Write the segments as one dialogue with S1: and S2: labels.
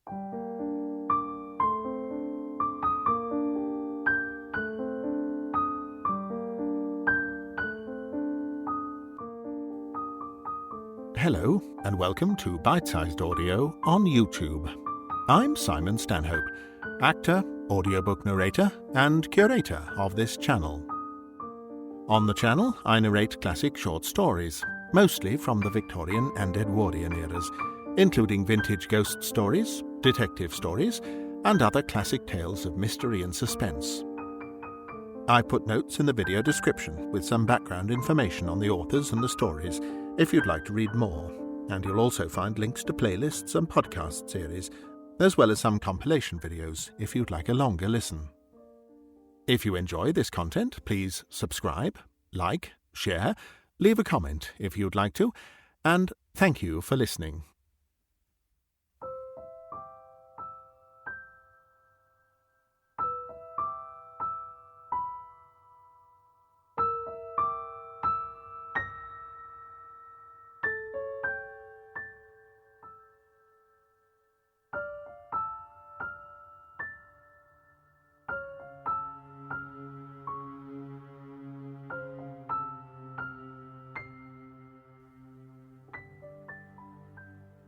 S1: Hello, and welcome to Bitesized Audio on YouTube. I'm Simon Stanhope, actor, audiobook narrator, and curator of this channel. On the channel, I narrate classic short stories, mostly from the Victorian and Edwardian eras, including vintage ghost stories, detective stories, and other classic tales of mystery and suspense. I put notes in the video description with some background information on the authors and the stories if you'd like to read more, and you'll also find links to playlists and podcast series, as well as some compilation videos if you'd like a longer listen. If you enjoy this content, please subscribe, like, share, leave a comment if you'd like to, and thank you for listening.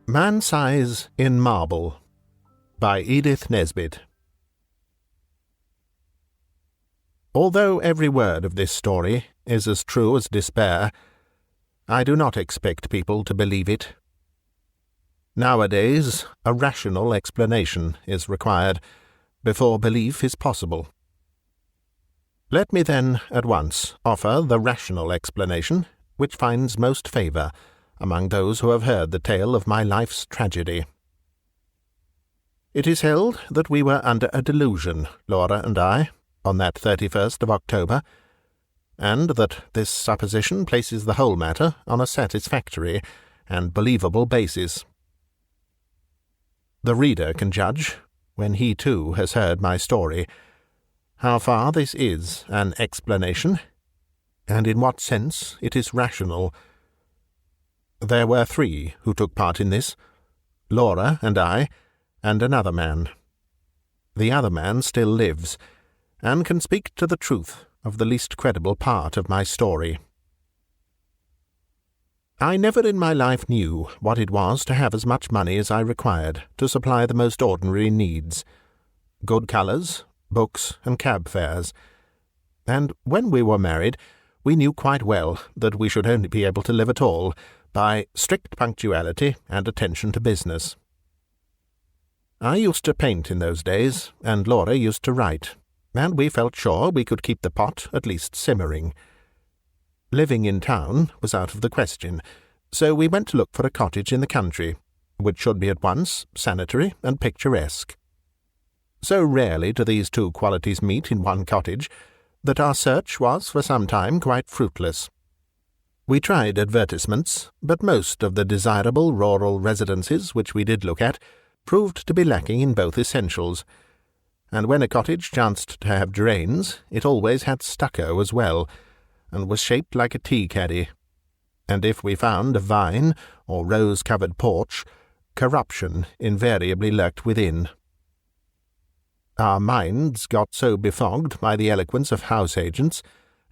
S1: Man-Size in Marble by Edith Nesbit. Although every word of this story is as true as despair, I do not expect people to believe it. Nowadays, a rational explanation is required before belief is possible. Let me then at once offer the rational explanation which finds most favour among those who have heard the tale of my life's tragedy. It is held that we were under a delusion, Laura and I, on that 31st of October, and that this supposition places the whole matter on a satisfactory and believable basis. The reader can judge, when he too has heard my story, how far this is an explanation, and in what sense it is rational. There were 3 who took part in this, Laura and I, and another man. The other man still lives, and can speak to the truth of the least credible part of my story. I never in my life knew what it was to have as much money as I required to supply the most ordinary needs, good colours, books, and cab fares, and when we were married we knew quite well that we should only be able to live at all by strict punctuality and attention to business. I used to paint in those days, and Laura used to write, and we felt sure we could keep the pot at least simmering. Living in town was out of the question, so we went to look for a cottage in the country, which should be at once sanitary and picturesque. So rarely do these 2 qualities meet in one cottage that our search was for some time quite fruitless. We tried advertisements, but most of the desirable rural residences which we did look at proved to be lacking in both essentials, and when a cottage chanced to have drains, it always had stucco as well, and was shaped like a tea-caddy, and if we found a vine or rose-covered porch, corruption invariably lurked within. Our minds got so befogged by the eloquence of house-agents,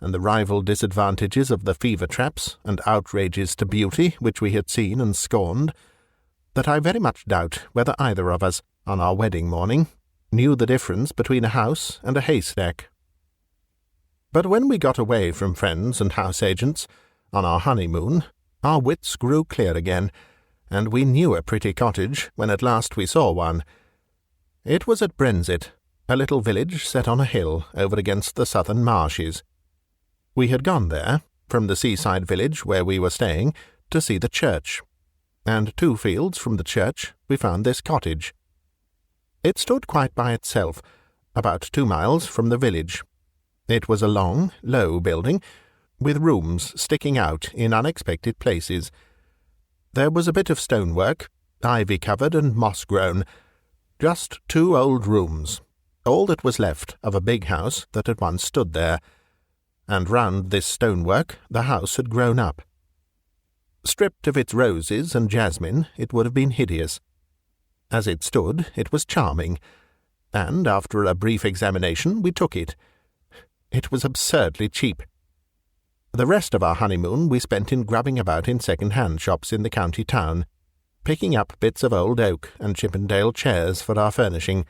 S1: and the rival disadvantages of the fever-traps and outrages to beauty which we had seen and scorned, that I very much doubt whether either of us, on our wedding morning, knew the difference between a house and a haystack. But when we got away from friends and house-agents, on our honeymoon, our wits grew clear again, and we knew a pretty cottage when at last we saw one. It was at Brenzett, a little village set on a hill over against the southern marshes. We had gone there, from the seaside village where we were staying, to see the church, and 2 fields from the church we found this cottage. It stood quite by itself, about 2 miles from the village. It was a long, low building, with rooms sticking out in unexpected places. There was a bit of stonework, ivy-covered and moss-grown, just 2 old rooms, all that was left of a big house that had once stood there, and round this stonework the house had grown up. Stripped of its roses and jasmine, it would have been hideous. As it stood, it was charming, and after a brief examination we took it. It was absurdly cheap. The rest of our honeymoon we spent in grubbing about in second-hand shops in the county town, picking up bits of old oak and Chippendale chairs for our furnishing.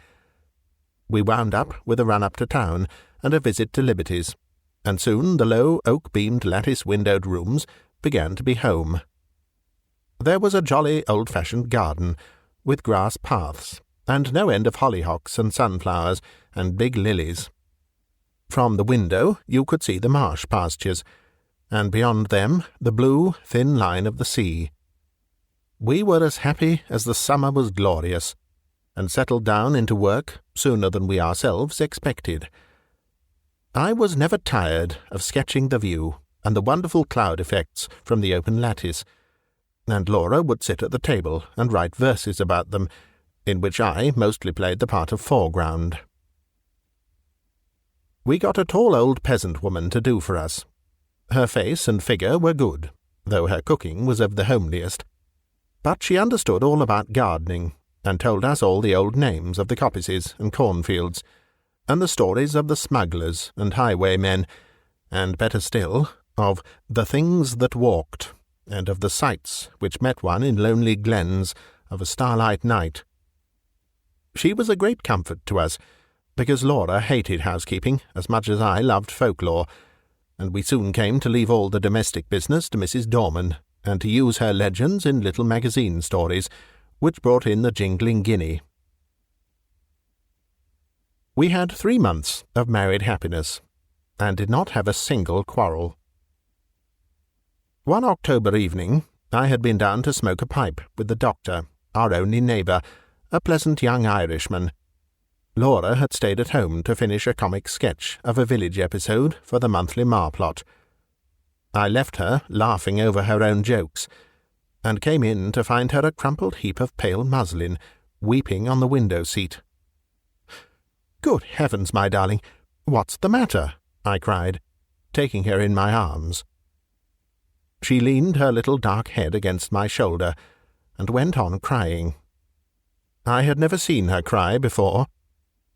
S1: We wound up with a run up to town and a visit to Liberty's, and soon the low oak-beamed lattice-windowed rooms began to be home. There was a jolly old-fashioned garden, with grass paths, and no end of hollyhocks and sunflowers and big lilies. From the window you could see the marsh pastures, and beyond them the blue, thin line of the sea. We were as happy as the summer was glorious, and settled down into work sooner than we ourselves expected. I was never tired of sketching the view and the wonderful cloud effects from the open lattice, and Laura would sit at the table and write verses about them, in which I mostly played the part of foreground. We got a tall old peasant woman to do for us. Her face and figure were good, though her cooking was of the homeliest, but she understood all about gardening, and told us all the old names of the coppices and cornfields, and the stories of the smugglers and highwaymen, and, better still, of the things that walked, and of the sights which met one in lonely glens of a starlight night. She was a great comfort to us, because Laura hated housekeeping as much as I loved folklore, and we soon came to leave all the domestic business to Mrs. Dorman, and to use her legends in little magazine stories, which brought in the jingling guinea. We had 3 months of married happiness, and did not have a single quarrel. One October evening I had been down to smoke a pipe with the doctor, our only neighbour, a pleasant young Irishman. Laura had stayed at home to finish a comic sketch of a village episode for the monthly Marplot. I left her laughing over her own jokes, and came in to find her a crumpled heap of pale muslin, weeping on the window-seat. "Good heavens, my darling, what's the matter?" I cried, taking her in my arms. She leaned her little dark head against my shoulder, and went on crying. I had never seen her cry before.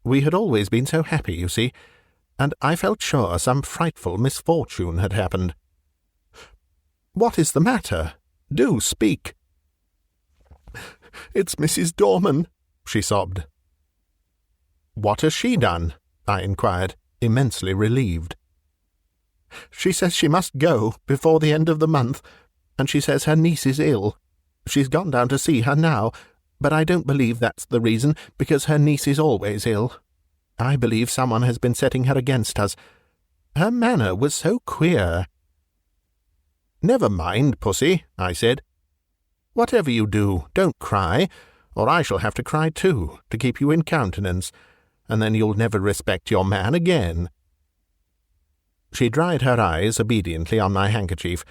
S1: We had always been so happy, you see, and I felt sure some frightful misfortune had happened. "What is the matter? Do speak." "It's Mrs. Dorman," she sobbed. "What has she done?" I inquired, immensely relieved. "She says she must go before the end of the month, and she says her niece is ill. She's gone down to see her now, but I don't believe that's the reason, because her niece is always ill. I believe someone has been setting her against us. Her manner was so queer." "Never mind, Pussy," I said. "Whatever you do, don't cry, or I shall have to cry too, to keep you in countenance, and then you'll never respect your man again." She dried her eyes obediently on my handkerchief,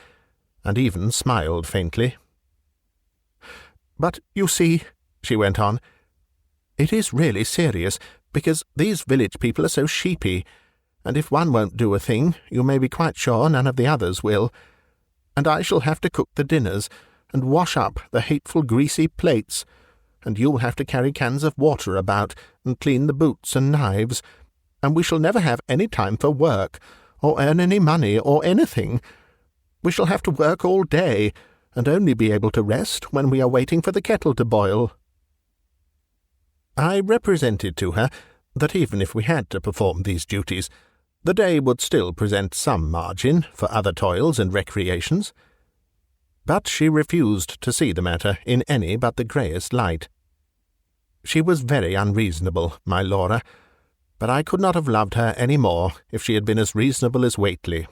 S1: and even smiled faintly. "But, you see," she went on, "it is really serious, because these village people are so sheepy, and if one won't do a thing, you may be quite sure none of the others will, and I shall have to cook the dinners, and wash up the hateful greasy plates, and you'll have to carry cans of water about, and clean the boots and knives, and we shall never have any time for work, or earn any money, or anything. We shall have to work all day, and only be able to rest when we are waiting for the kettle to boil." I represented to her that even if we had to perform these duties, the day would still present some margin for other toils and recreations. But she refused to see the matter in any but the greyest light. She was very unreasonable, my Laura, but I could not have loved her any more if she had been as reasonable as Whately.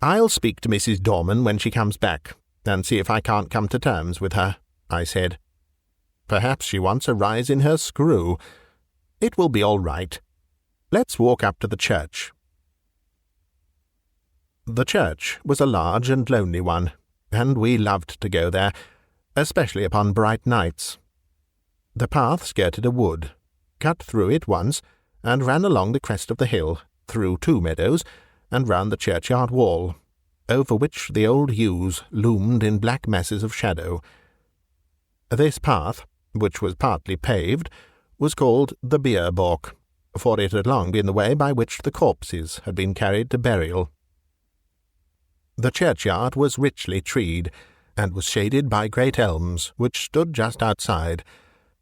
S1: "I'll speak to Mrs. Dorman when she comes back, and see if I can't come to terms with her," I said. "Perhaps she wants a rise in her screw. It will be all right. Let's walk up to the church." The church was a large and lonely one, and we loved to go there, especially upon bright nights. The path skirted a wood, cut through it once, and ran along the crest of the hill, through 2 meadows, and round the churchyard wall, over which the old yews loomed in black masses of shadow. This path, which was partly paved, was called the bier-balk, for it had long been the way by which the corpses had been carried to burial. The churchyard was richly treed, and was shaded by great elms, which stood just outside,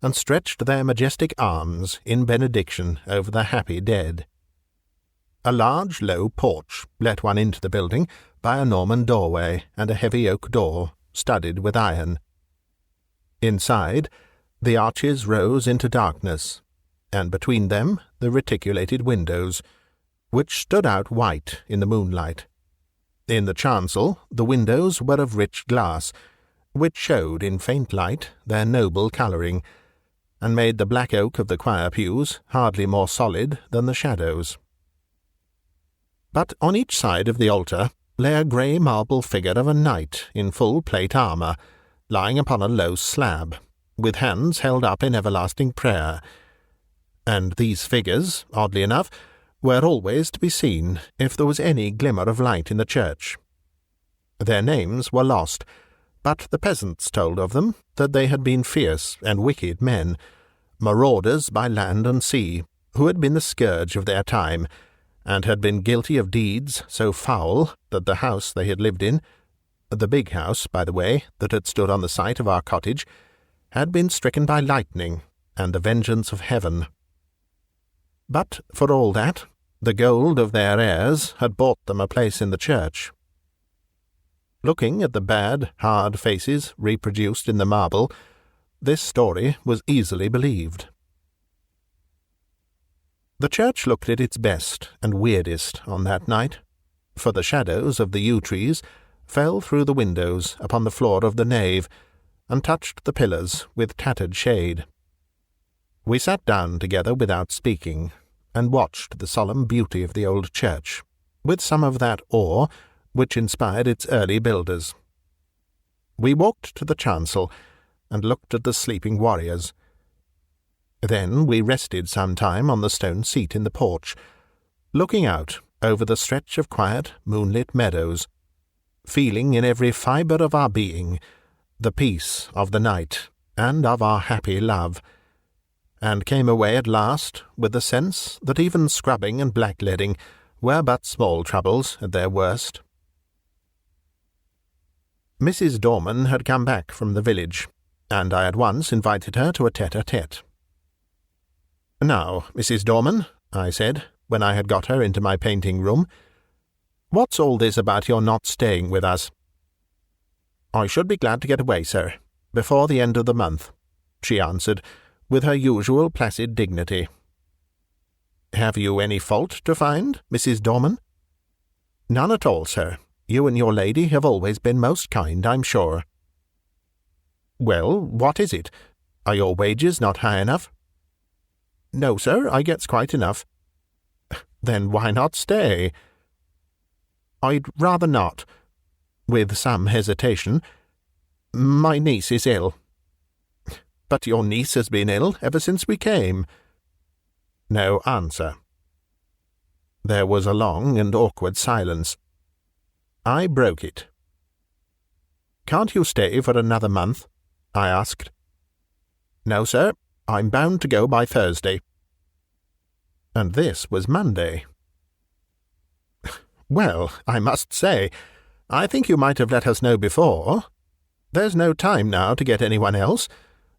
S1: and stretched their majestic arms in benediction over the happy dead. A large low porch let one into the building by a Norman doorway and a heavy oak door, studded with iron. Inside, the arches rose into darkness, and between them the reticulated windows, which stood out white in the moonlight. In the chancel the windows were of rich glass, which showed in faint light their noble colouring, and made the black oak of the choir pews hardly more solid than the shadows. But on each side of the altar lay a grey marble figure of a knight in full plate armour, lying upon a low slab, with hands held up in everlasting prayer, and these figures, oddly enough, were always to be seen if there was any glimmer of light in the church. Their names were lost, but the peasants told of them that they had been fierce and wicked men, marauders by land and sea, who had been the scourge of their time, and had been guilty of deeds so foul that the house they had lived in, the big house, by the way, that had stood on the site of our cottage, had been stricken by lightning and the vengeance of heaven. But for all that, the gold of their heirs had bought them a place in the church. Looking at the bad, hard faces reproduced in the marble, this story was easily believed. The church looked at its best and weirdest on that night, for the shadows of the yew trees fell through the windows upon the floor of the nave, and touched the pillars with tattered shade. We sat down together without speaking, and watched the solemn beauty of the old church, with some of that awe which inspired its early builders. We walked to the chancel, and looked at the sleeping warriors. Then we rested some time on the stone seat in the porch, looking out over the stretch of quiet, moonlit meadows, feeling in every fibre of our being the peace of the night and of our happy love, and came away at last with the sense that even scrubbing and blackleading were but small troubles at their worst. Mrs. Dorman had come back from the village, and I at once invited her to a tete-a-tete. "Now, Mrs. Dorman," I said, when I had got her into my painting-room, "what's all this about your not staying with us?" "I should be glad to get away, sir, before the end of the month," she answered, with her usual placid dignity. "Have you any fault to find, Mrs. Dorman?" "None at all, sir. You and your lady have always been most kind, I'm sure." "Well, what is it? Are your wages not high enough?" "No, sir, I gets quite enough." "Then why not stay?" "I'd rather not," with some hesitation. "My niece is ill." "But your niece has been ill ever since we came." No answer. There was a long and awkward silence. I broke it. "Can't you stay for another month?" I asked. "No, sir. I'm bound to go by Thursday." And this was Monday. "Well, I must say, I think you might have let us know before. There's no time now to get anyone else,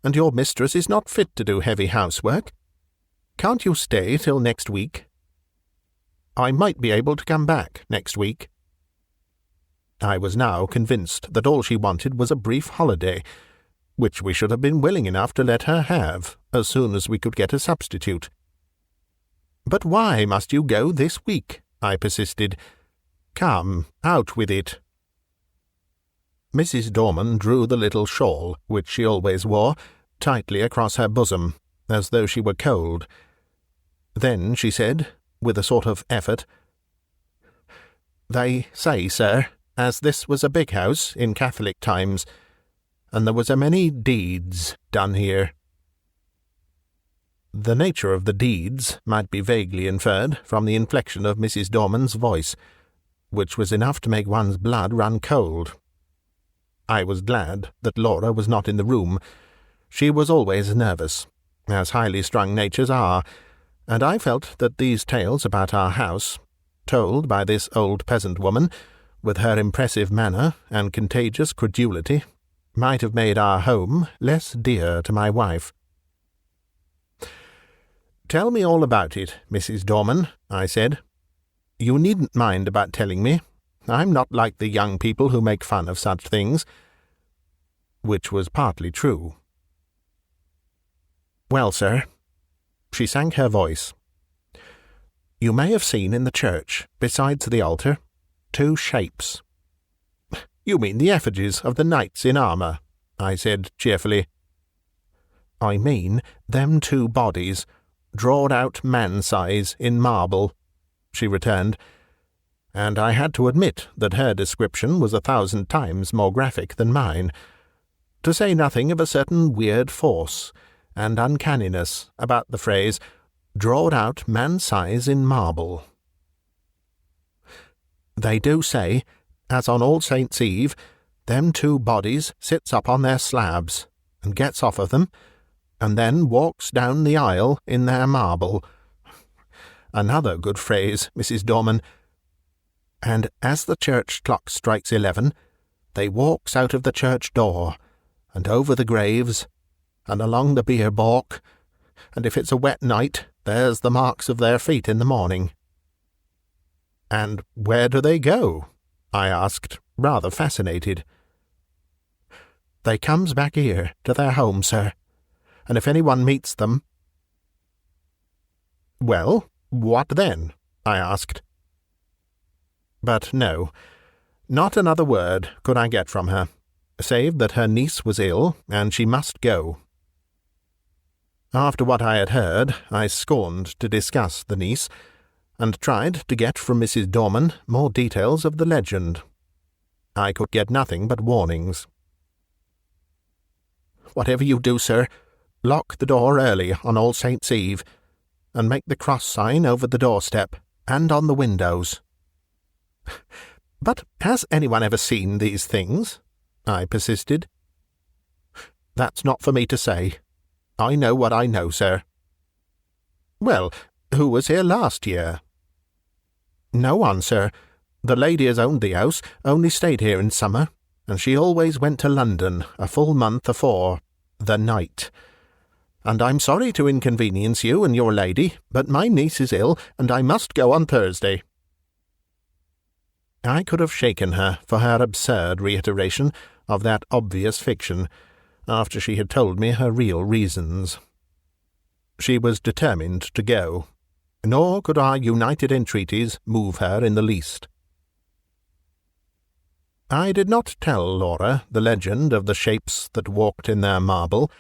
S1: and your mistress is not fit to do heavy housework. Can't you stay till next week?" "I might be able to come back next week." I was now convinced that all she wanted was a brief holiday, which we should have been willing enough to let her have as soon as we could get a substitute. "But why must you go this week?" I persisted. "Come, out with it." Mrs. Dorman drew the little shawl, which she always wore, tightly across her bosom, as though she were cold. Then she said, with a sort of effort, "They say, sir, as this was a big house in Catholic times, and there was a many deeds done here." The nature of the deeds might be vaguely inferred from the inflection of Mrs. Dorman's voice, which was enough to make one's blood run cold. I was glad that Laura was not in the room, She was always nervous, as highly strung natures are, and I felt that these tales about our house, told by this old peasant woman, with her impressive manner and contagious credulity, might have made our home less dear to my wife. "Tell me all about it, Mrs. Dorman," I said. "You needn't mind about telling me. I'm not like the young people who make fun of such things." Which was partly true. "Well, sir," she sank her voice, "you may have seen in the church, besides the altar, 2 shapes." "You mean the effigies of the knights in armour," I said cheerfully. "I mean them 2 bodies, drawed out man-size in marble," she returned, and I had to admit that her description was 1,000 times more graphic than mine, to say nothing of a certain weird force and uncanniness about the phrase, "drawed out man-size in marble." "They do say, as on All Saints' Eve, them 2 bodies sits up on their slabs, and gets off of them, and then walks down the aisle in their marble." Another good phrase, Mrs. Dorman. "And as the church clock strikes 11, they walks out of the church door, and over the graves, and along the bier balk, and if it's a wet night, there's the marks of their feet in the morning." "And where do they go?" I asked, rather fascinated. "They comes back here to their home, sir, and if anyone meets them—" "Well, what then?" I asked. But no, not another word could I get from her, save that her niece was ill, and she must go. After what I had heard, I scorned to discuss the niece, and tried to get from Mrs. Dorman more details of the legend. I could get nothing but warnings. "Whatever you do, sir, lock the door early on All Saints' Eve, and make the cross sign over the doorstep and on the windows." "But has anyone ever seen these things?" I persisted. "That's not for me to say. I know what I know, sir." "Well, who was here last year?" "No one, sir. The lady as owned the house only stayed here in summer, and she always went to London a full month afore the night. And I'm sorry to inconvenience you and your lady, but my niece is ill, and I must go on Thursday." I could have shaken her for her absurd reiteration of that obvious fiction, after she had told me her real reasons. She was determined to go, nor could our united entreaties move her in the least. I did not tell Laura the legend of the shapes that walked in their marble,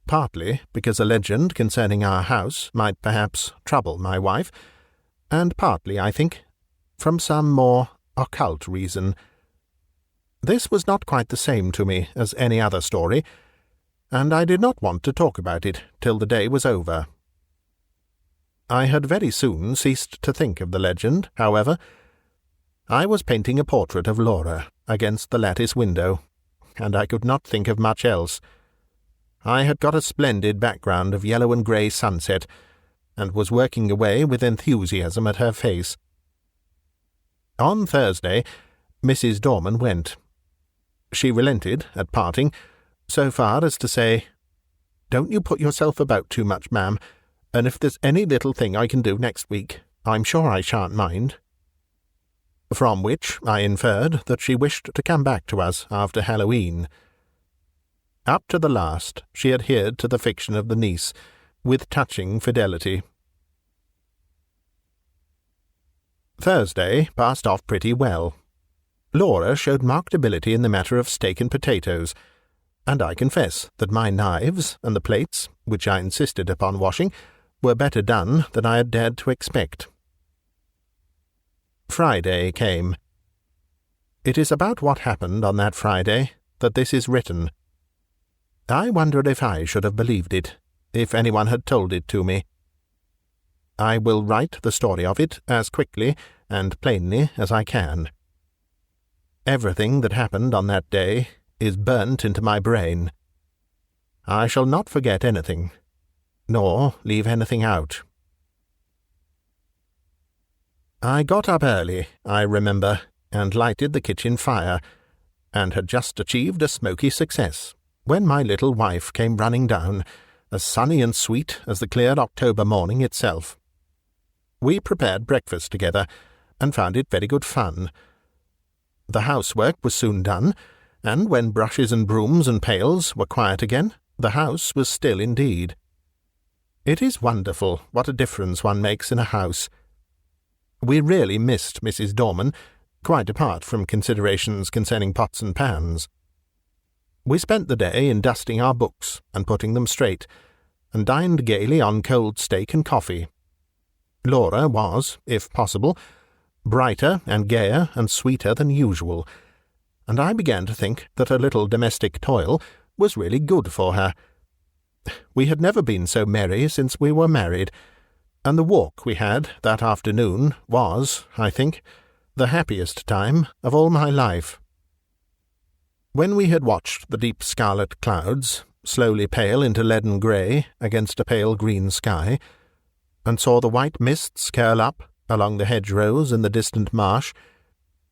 S1: partly because a legend concerning our house might perhaps trouble my wife, and partly, I think, from some more occult reason. This was not quite the same to me as any other story, and I did not want to talk about it till the day was over. I had very soon ceased to think of the legend, however. I was painting a portrait of Laura against the lattice window, and I could not think of much else. I had got a splendid background of yellow and grey sunset, and was working away with enthusiasm at her face. On Thursday, Mrs. Dorman went. She relented, at parting, so far as to say, "Don't you put yourself about too much, ma'am, and if there's any little thing I can do next week, I'm sure I shan't mind." From which I inferred that she wished to come back to us after Halloween. Up to the last she adhered to the fiction of the niece, with touching fidelity. Thursday passed off pretty well. Laura showed marked ability in the matter of steak and potatoes, and I confess that my knives and the plates, which I insisted upon washing, were better done than I had dared to expect. Friday came. It is about what happened on that Friday that this is written. I wonder if I should have believed it, if anyone had told it to me. I will write the story of it as quickly and plainly as I can. Everything that happened on that day is burnt into my brain. I shall not forget anything, nor leave anything out. I got up early, I remember, and lighted the kitchen fire, and had just achieved a smoky success, when my little wife came running down, as sunny and sweet as the clear October morning itself. We prepared breakfast together, and found it very good fun. The housework was soon done, and when brushes and brooms and pails were quiet again, the house was still indeed. It is wonderful what a difference one makes in a house. We really missed Mrs. Dorman, quite apart from considerations concerning pots and pans. We spent the day in dusting our books and putting them straight, and dined gaily on cold steak and coffee. Laura was, if possible, brighter and gayer and sweeter than usual, and I began to think that a little domestic toil was really good for her. We had never been so merry since we were married, and the walk we had that afternoon was, I think, the happiest time of all my life. When we had watched the deep scarlet clouds slowly pale into leaden grey against a pale green sky, and saw the white mists curl up along the hedgerows in the distant marsh,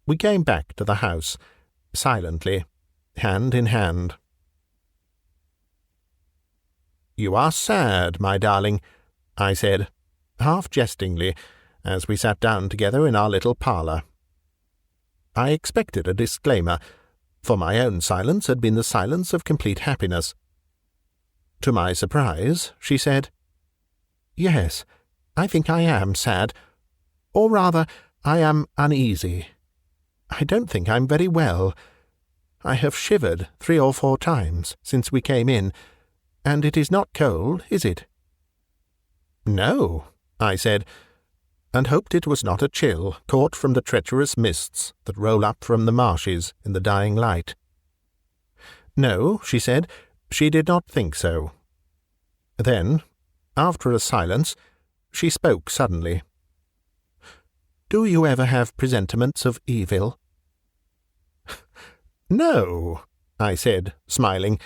S1: we came back to the house, silently, hand in hand. "You are sad, my darling," I said, half jestingly, as we sat down together in our little parlour. I expected a disclaimer, for my own silence had been the silence of complete happiness. To my surprise, she said, "Yes, I think I am sad, or rather, I am uneasy. I don't think I'm very well. I have shivered 3 or 4 times since we came in, and it is not cold, is it?" "No," I said, and hoped it was not a chill caught from the treacherous mists that roll up from the marshes in the dying light. No, she said, she did not think so. Then, after a silence, she spoke suddenly. "Do you ever have presentiments of evil?" "No," I said, smiling,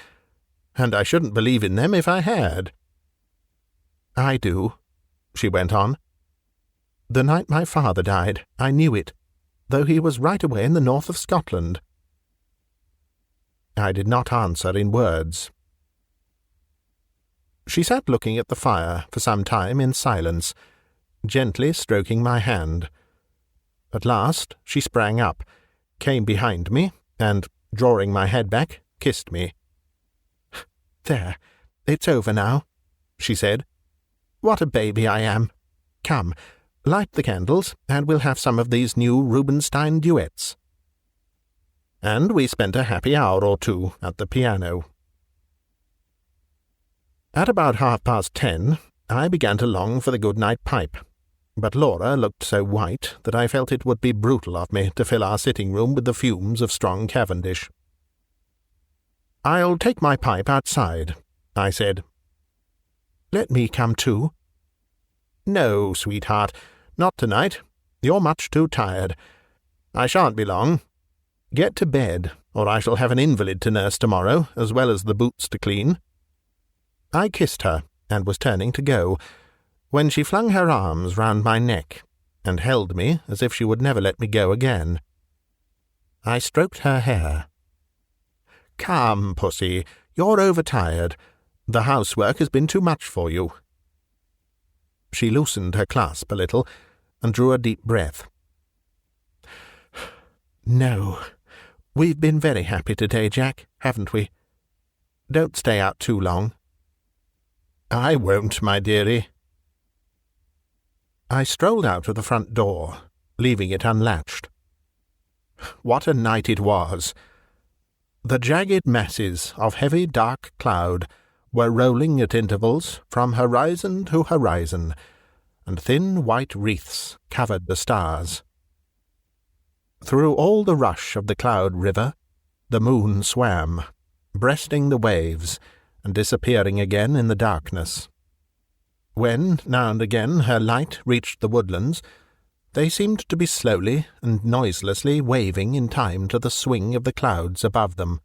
S1: "and I shouldn't believe in them if I had." "I do," she went on. "The night my father died, I knew it, though he was right away in the north of Scotland." I did not answer in words. She sat looking at the fire for some time in silence, gently stroking my hand. At last she sprang up, came behind me, and, drawing my head back, kissed me. "There, it's over now," she said. "What a baby I am! Come, light the candles, and we'll have some of these new Rubinstein duets." And we spent a happy hour or 2 at the piano. At about 10:30, I began to long for the good-night pipe, but Laura looked so white that I felt it would be brutal of me to fill our sitting-room with the fumes of strong Cavendish. "I'll take my pipe outside," I said. "Let me come too." "No, sweetheart, not tonight. You're much too tired. I shan't be long. Get to bed, or I shall have an invalid to nurse tomorrow, as well as the boots to clean." I kissed her, and was turning to go, when she flung her arms round my neck, and held me as if she would never let me go again. I stroked her hair. "Come, pussy, you're overtired. The housework has been too much for you." She loosened her clasp a little, and drew a deep breath. "No, we've been very happy today, Jack, haven't we? Don't stay out too long." "I won't, my dearie." I strolled out of the front door, leaving it unlatched. What a night it was! The jagged masses of heavy dark cloud were rolling at intervals from horizon to horizon, and thin white wreaths covered the stars. Through all the rush of the cloud river, the moon swam, breasting the waves, and disappearing again in the darkness. When, now and again, her light reached the woodlands, they seemed to be slowly and noiselessly waving in time to the swing of the clouds above them.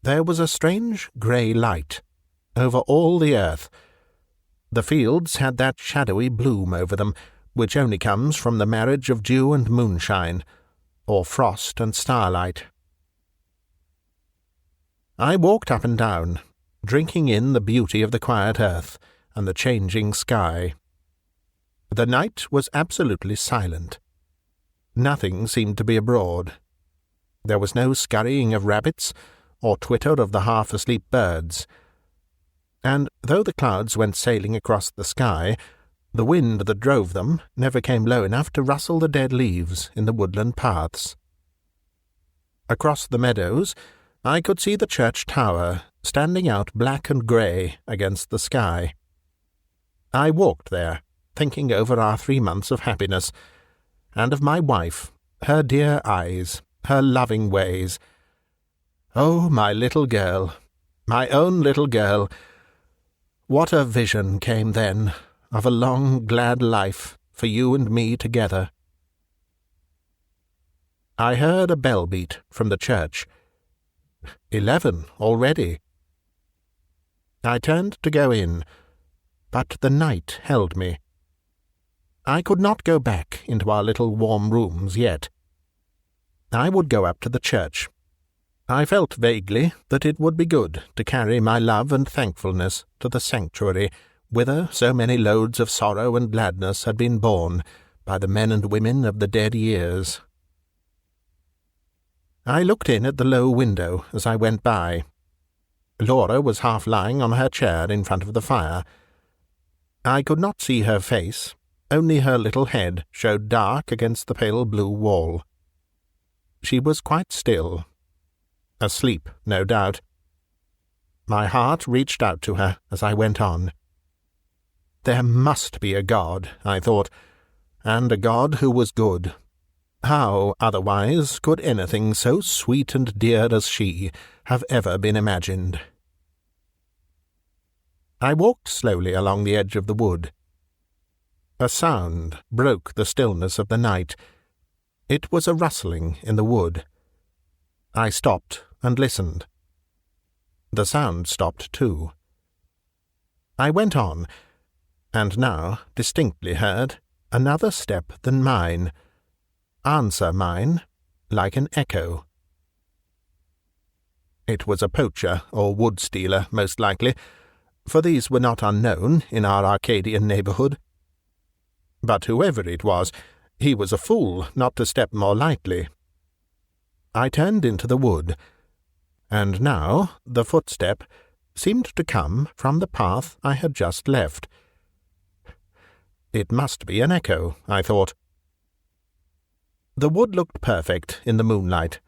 S1: There was a strange grey light over all the earth. The fields had that shadowy bloom over them which only comes from the marriage of dew and moonshine, or frost and starlight. I walked up and down, drinking in the beauty of the quiet earth and the changing sky. The night was absolutely silent. Nothing seemed to be abroad. There was no scurrying of rabbits or twitter of the half-asleep birds. And though the clouds went sailing across the sky, the wind that drove them never came low enough to rustle the dead leaves in the woodland paths. Across the meadows I could see the church tower standing out black and grey against the sky. I walked there, thinking over our 3 months of happiness, and of my wife, her dear eyes, her loving ways. Oh, my little girl, my own little girl! What a vision came then of a long, glad life for you and me together. I heard a bell beat from the church. 11 already. I turned to go in, but the night held me. I could not go back into our little warm rooms yet. I would go up to the church. I felt vaguely that it would be good to carry my love and thankfulness to the sanctuary, whither so many loads of sorrow and gladness had been borne by the men and women of the dead years. I looked in at the low window as I went by. Laura was half lying on her chair in front of the fire. I could not see her face, only her little head showed dark against the pale blue wall. She was quite still. Asleep, no doubt. My heart reached out to her as I went on. There must be a God, I thought, and a God who was good. How, otherwise, could anything so sweet and dear as she have ever been imagined? I walked slowly along the edge of the wood. A sound broke the stillness of the night. It was a rustling in the wood. I stopped and listened. The sound stopped too. I went on, and now distinctly heard another step than mine, answer mine, like an echo. It was a poacher or wood-stealer, most likely, for these were not unknown in our Arcadian neighbourhood. But whoever it was, he was a fool not to step more lightly. I turned into the wood, and now the footstep seemed to come from the path I had just left. It must be an echo, I thought. The wood looked perfect in the moonlight.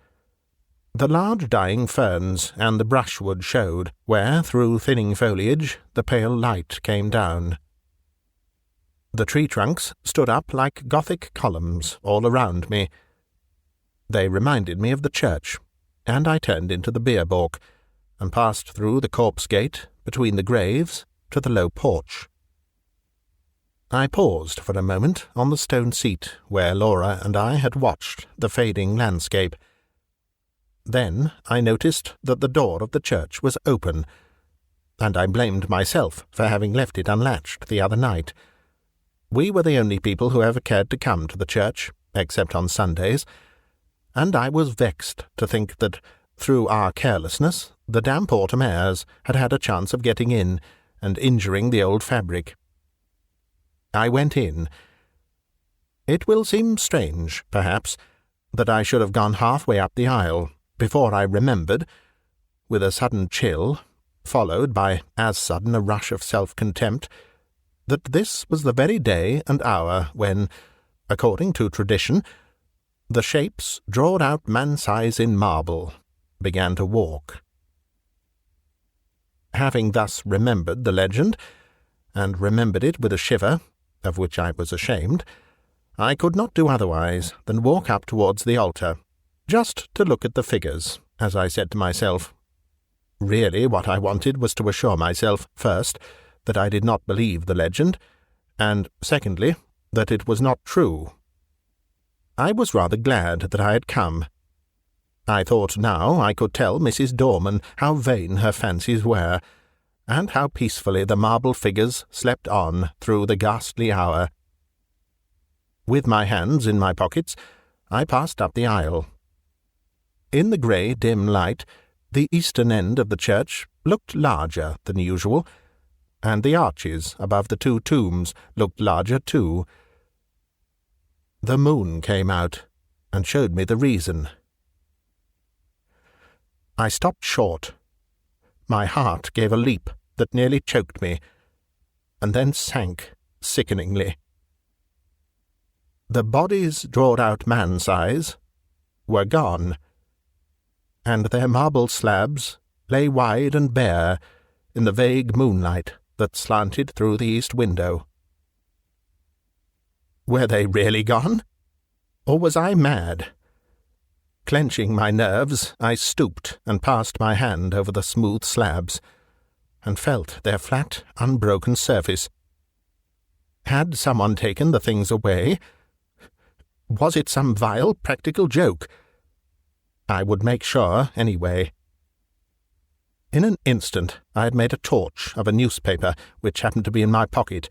S1: The large dying ferns and the brushwood showed where, through thinning foliage, the pale light came down. The tree trunks stood up like Gothic columns all around me. They reminded me of the church, and I turned into the beer balk, and passed through the corpse gate between the graves to the low porch. I paused for a moment on the stone seat where Laura and I had watched the fading landscape. Then I noticed that the door of the church was open, and I blamed myself for having left it unlatched the other night. We were the only people who ever cared to come to the church, except on Sundays, and I was vexed to think that, through our carelessness, the damp autumn airs had had a chance of getting in and injuring the old fabric. I went in. It will seem strange, perhaps, that I should have gone halfway up the aisle before I remembered, with a sudden chill, followed by as sudden a rush of self-contempt, that this was the very day and hour when, according to tradition, the shapes drawn out man-size in marble began to walk. Having thus remembered the legend, and remembered it with a shiver, of which I was ashamed, I could not do otherwise than walk up towards the altar, just to look at the figures, as I said to myself. Really what I wanted was to assure myself, first, that I did not believe the legend, and, secondly, that it was not true. I was rather glad that I had come. I thought now I could tell Mrs. Dorman how vain her fancies were, and how peacefully the marble figures slept on through the ghastly hour. With my hands in my pockets, I passed up the aisle. In the grey, dim light, the eastern end of the church looked larger than usual, and the arches above the two tombs looked larger too. The moon came out and showed me the reason. I stopped short. My heart gave a leap that nearly choked me, and then sank sickeningly. The bodies drawn out man-size were gone, and their marble slabs lay wide and bare in the vague moonlight that slanted through the east window. Were they really gone? Or was I mad? Clenching my nerves, I stooped and passed my hand over the smooth slabs, and felt their flat, unbroken surface. Had someone taken the things away? Was it some vile practical joke? I would make sure anyway. In an instant I had made a torch of a newspaper which happened to be in my pocket,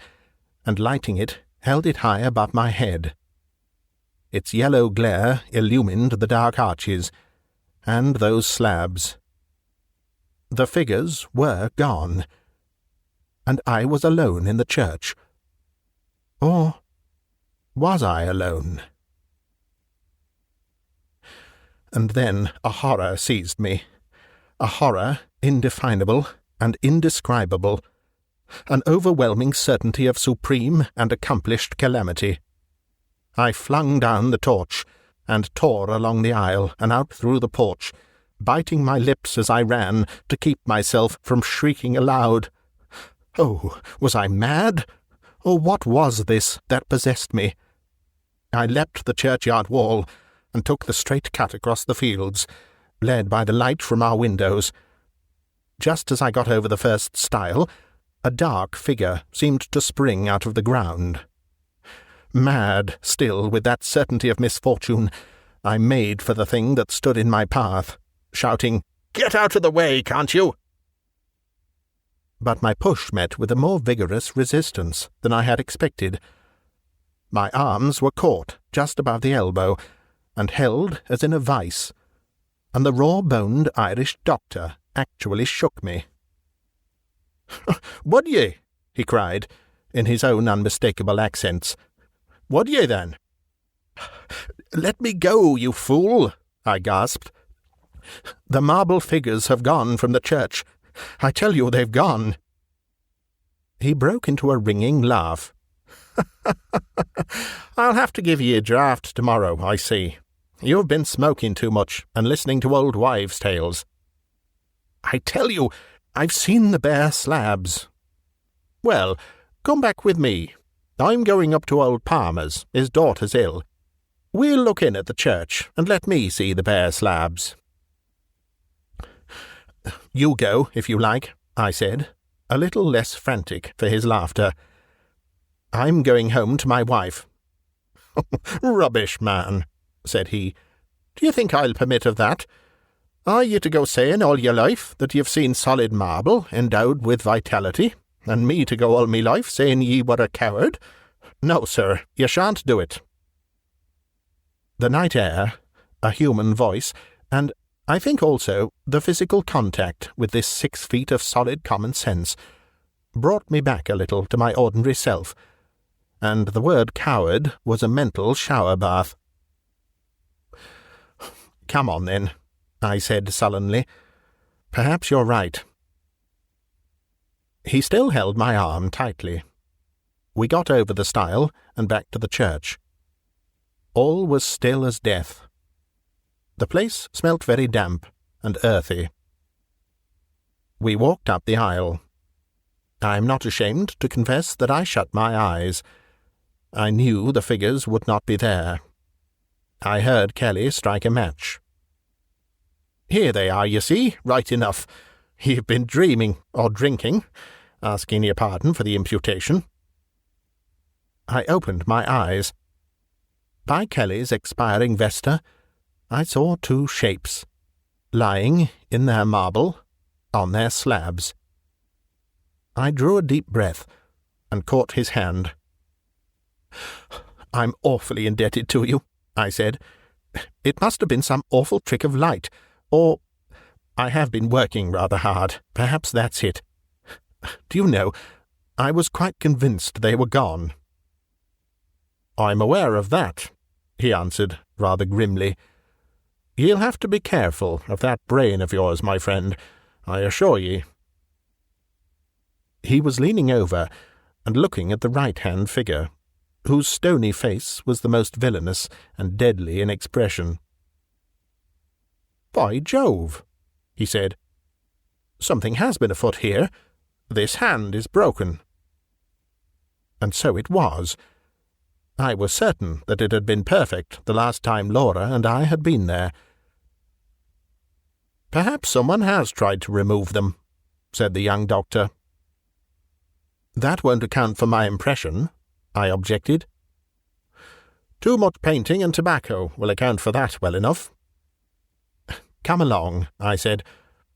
S1: and lighting it, held it high above my head. Its yellow glare illumined the dark arches, and those slabs. The figures were gone, and I was alone in the church. Or was I alone? And then a horror seized me, a horror indefinable and indescribable, an overwhelming certainty of supreme and accomplished calamity. I flung down the torch and tore along the aisle and out through the porch, biting my lips as I ran to keep myself from shrieking aloud. Oh, was I mad? Or what was this that possessed me? I leapt the churchyard wall and took the straight cut across the fields, led by the light from our windows. Just as I got over the first stile, a dark figure seemed to spring out of the ground. Mad still with that certainty of misfortune, I made for the thing that stood in my path, shouting, "Get out of the way, can't you?" But my push met with a more vigorous resistance than I had expected. My arms were caught just above the elbow, and held as in a vice, and the raw-boned Irish doctor actually shook me. "Would ye?" he cried, in his own unmistakable accents. "Would ye, then?" "Let me go, you fool!" I gasped. "The marble figures have gone from the church. I tell you they've gone." He broke into a ringing laugh. "I'll have to give ye a draught tomorrow, I see. You've been smoking too much and listening to old wives' tales." "I tell you, I've seen the bare slabs." "Well, come back with me. I'm going up to old Palmer's. His daughter's ill. We'll look in at the church and let me see the bare slabs." "You go, if you like," I said, a little less frantic for his laughter. "I'm going home to my wife." "Rubbish, man," said he. "Do you think I'll permit of that? Are you to go saying all your life that you've seen solid marble endowed with vitality, and me to go all me life saying ye were a coward? No, sir, you shan't do it." The night air, a human voice, and I think also the physical contact with this 6 feet of solid common sense, brought me back a little to my ordinary self, and the word coward was a mental shower bath. "Come on, then," I said sullenly. "Perhaps you're right." He still held my arm tightly. We got over the stile and back to the church. All was still as death. The place smelt very damp and earthy. We walked up the aisle. I am not ashamed to confess that I shut my eyes. I knew the figures would not be there. I heard Kelly strike a match. "Here they are, you see, right enough. You've been dreaming, or drinking, asking your pardon for the imputation." I opened my eyes. By Kelly's expiring vesta, I saw two shapes, lying in their marble, on their slabs. I drew a deep breath and caught his hand. "I'm awfully indebted to you," I said. "It must have been some awful trick of light, or I have been working rather hard. Perhaps that's it. Do you know, I was quite convinced they were gone." "I'm aware of that," he answered rather grimly. "Ye'll have to be careful of that brain of yours, my friend, I assure ye." He was leaning over and looking at the right-hand figure, whose stony face was the most villainous and deadly in expression. "By Jove," he said, "something has been afoot here. This hand is broken." And so it was. I was certain that it had been perfect the last time Laura and I had been there. "Perhaps someone has tried to remove them," said the young doctor. "That won't account for my impression," I objected. "Too much painting and tobacco will account for that well enough." "Come along," I said,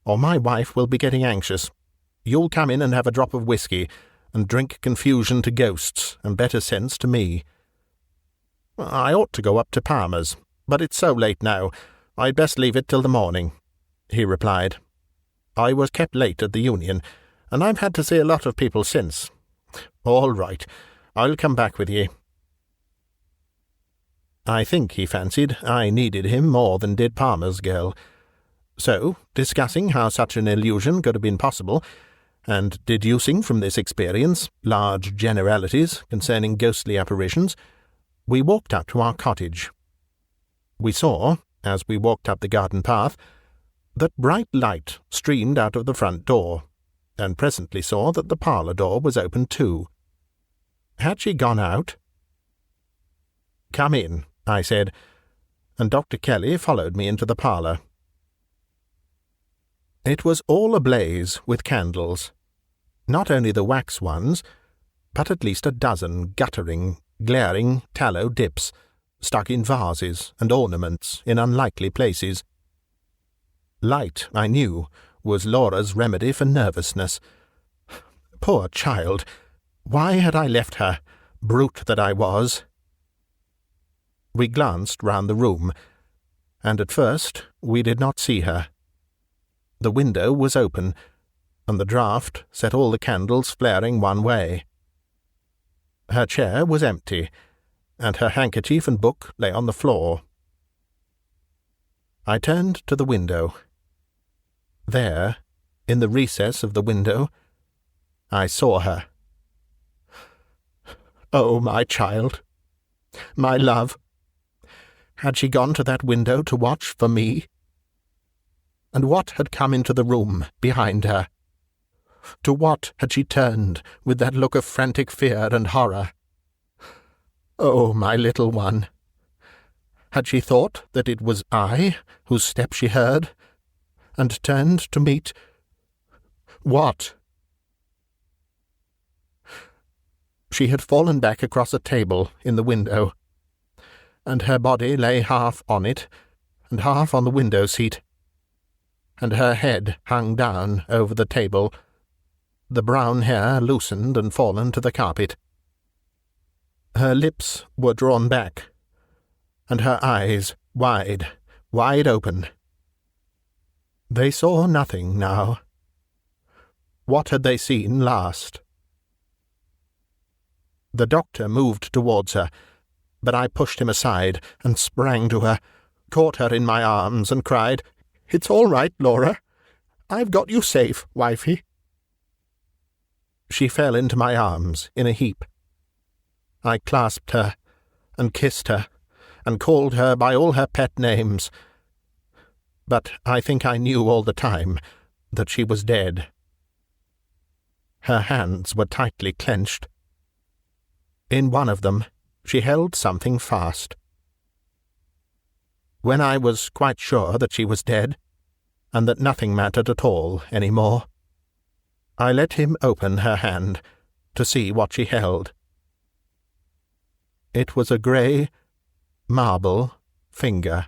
S1: "or my wife will be getting anxious. You'll come in and have a drop of whisky, and drink confusion to ghosts and better sense to me." "I ought to go up to Palmer's, but it's so late now, I'd best leave it till the morning," he replied. "I was kept late at the Union, and I've had to see a lot of people since. All right, I'll come back with ye." I think he fancied I needed him more than did Palmer's girl. So, discussing how such an illusion could have been possible, and deducing from this experience large generalities concerning ghostly apparitions, we walked up to our cottage. We saw, as we walked up the garden path, that bright light streamed out of the front door, and presently saw that the parlour door was open too. Had she gone out? "Come in," I said, and Dr. Kelly followed me into the parlour. It was all ablaze with candles, not only the wax ones, but at least a dozen guttering, glaring tallow dips, stuck in vases and ornaments in unlikely places. Light, I knew, was Laura's remedy for nervousness. Poor child! Why had I left her, brute that I was? We glanced round the room, and at first we did not see her. The window was open, and the draught set all the candles flaring one way. Her chair was empty, and her handkerchief and book lay on the floor. I turned to the window. There, in the recess of the window, I saw her. Oh, my child! My love! Had she gone to that window to watch for me? And what had come into the room behind her? To what had she turned with that look of frantic fear and horror? Oh, my little one! Had she thought that it was I whose step she heard, and turned to meet what? She had fallen back across a table in the window, and her body lay half on it and half on the window-seat, and her head hung down over the table, the brown hair loosened and fallen to the carpet. Her lips were drawn back, and her eyes wide, wide open. They saw nothing now. What had they seen last? The doctor moved towards her, but I pushed him aside and sprang to her, caught her in my arms, and cried, "It's all right, Laura. I've got you safe, wifey." She fell into my arms in a heap. I clasped her, and kissed her, and called her by all her pet names. But I think I knew all the time that she was dead. Her hands were tightly clenched. In one of them she held something fast. When I was quite sure that she was dead, and that nothing mattered at all any more, I let him open her hand to see what she held. It was a grey marble finger.